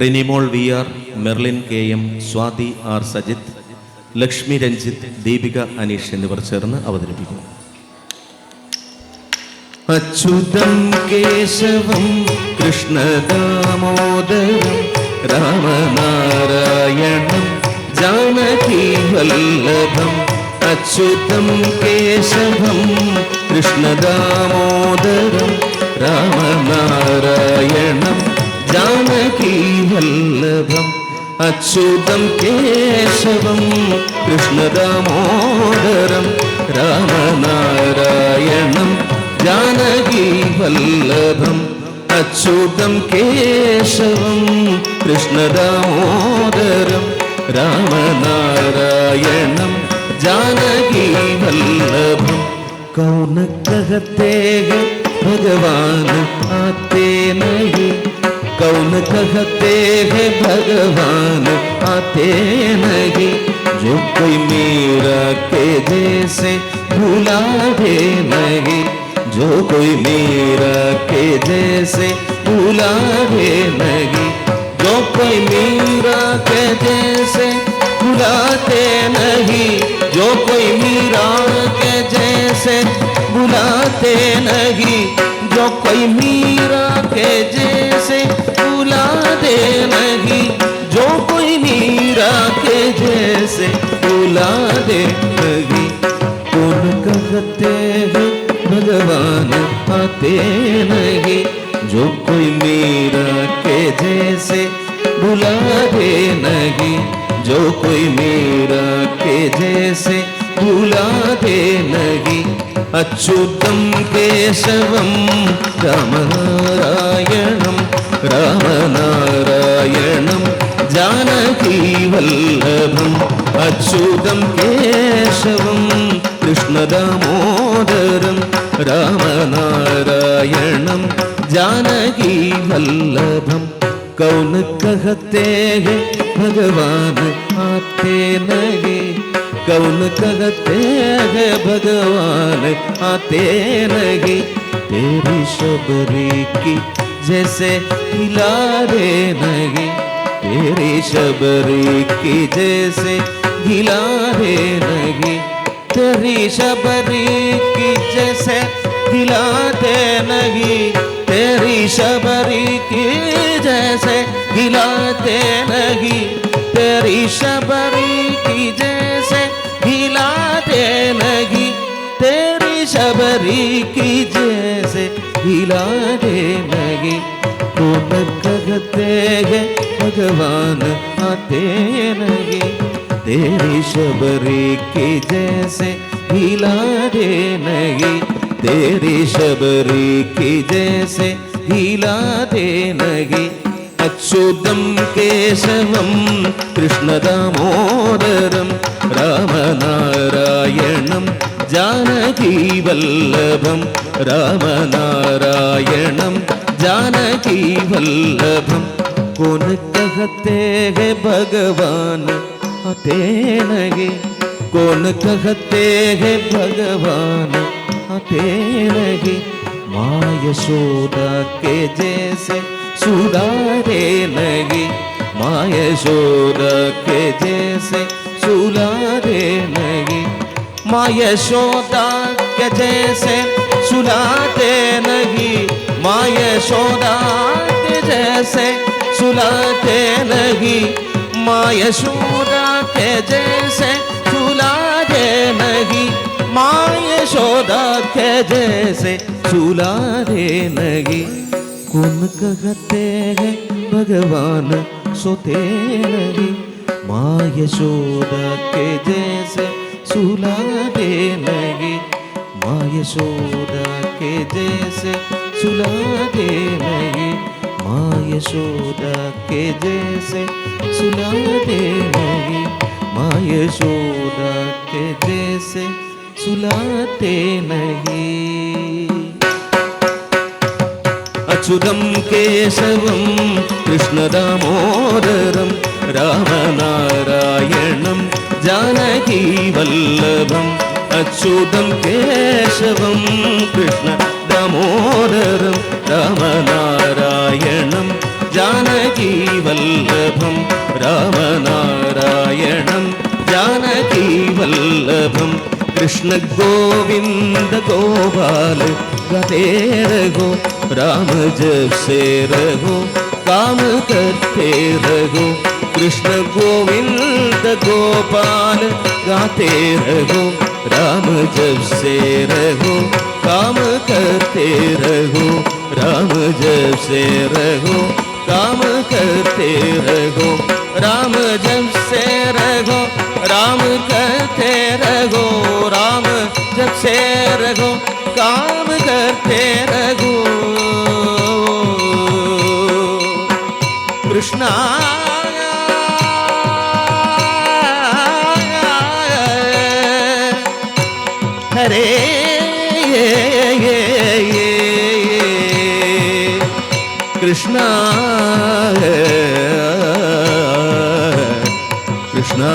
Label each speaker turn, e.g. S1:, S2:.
S1: റിനിമോൾ V R, Merlin K M, Swathi R Sajith, Lakshmi Ranjith, Deepika Aneesh എന്നിവർ ചേർന്ന് അവതരിപ്പിക്കുന്നു. അച്യുതം കേശവം കൃഷ്ണദാമോദരം രാമനാരായണം ജാനകി വല്ലഭം. അച്യുതം കേശവം കൃഷ്ണദാമോദരം രാമനാരായണം ജാനകി വല്ലഭം. അച്യുതം കേശവം കൃഷ്ണദാമോദരം രാമനാരായണം ജാനകി വല്ലഭം. അച്യുതം കേശവം കൃഷ്ണദാമോദരം രാമനാരായണം ജാനകി വല്ലഭം. कौन कहते हैं भगवान आते नहीं, कौन कहते हैं भगवान आते नहीं. जो कोई मीरा के जैसे भुला दे नहीं, जो कोई मीरा के जैसे भुला दे नहीं. जो कोई मीरा के जैसे भुलाते नहीं, जो कोई मीरा के जैसे भुलाते नहीं. जो कोई मीरा के जैसे भुलाते नहीं, जो कोई मीरा के जैसे भुलाते नहीं. कौन कहते हैं भगवान आते नहीं, जो कोई मीरा के जैसे भुलाते नहीं. जो कोई मीरा के जैसे भुलाते नहीं. अच्युतम केशवम रामनारायणम रामनारायणम जानकी वल्लभम. अच्युतम केशवम कृष्णदामोदरम रामनारायणम जानकी वल्लभम. कौन कहते हैं भगवान आते नहीं, कौन कहते हैं भगवान आते नहीं. तेरी शबरी की जैसे हिला रे नहीं, तेरी शबरी की जैसे हिला रे नहीं. तेरी शबरी की जैसे हिलाते नहीं, तेरी शबरी की जैसे हिलाते नहीं. तेरी शबरी की जैसे हिलाते नहीं, तेरी शबरी की जैसे हिलाते नहीं. कौन कहते हैं भगवान आते नहीं, तेरी शबरी की जैसे हिलाते नहीं. तेरी शबरी की जैसे हिलाते नहीं. अच्युतम केशवम कृष्णदामोदरम रामनारायणम जानकी वल्लभम. रामनारायणम जानकी वल्लभम. कौन कहते हैं भगवान आते नहीं, कौन कहते हैं भगवान आते नहीं. माँ यशोदा के जैसे सुधारे नहीं, माँ यशोदा के जैसे सुधारे नहीं. माँ यशोदा के जैसे सुलाते नहीं, माँ यशोदा के जैसे सुलाते नहीं. माँ यशोदा के जैसे सुलाते नहीं, माँ यशोदा के जैसे सुलाते नहीं. कौन कहते हैं भगवान सोते नहीं, माँ यशोदा के जैसे सुलाते नहीं. माँ यशोदा के जैसे सुलाते नहीं, माँ यशोदा के जैसे सुलाते नहीं. माँ यशोदा के जैसे सुलाते नहीं. अच्युतम केशवम कृष्णदामोदरम रामनारायणम जानकी वल्लभम. अच्युतम केशवम कृष्णदामोदरम रामनारायणम जानकी वल्लभं रामनारायणं जानकी वल्लभं कृष्ण गोविंद गोपाल गाते रहो राम जप से रहो काम करते रहो कृष्ण गोविंद गोपाल गाते रहो राम जप से रहो काम करते रहो राम जप से रहो काम करते रहो राम जप से रहो राम करते रहो राम जप से रहो काम करते रहो कृष्णा हरे कृष्णा कृष्णा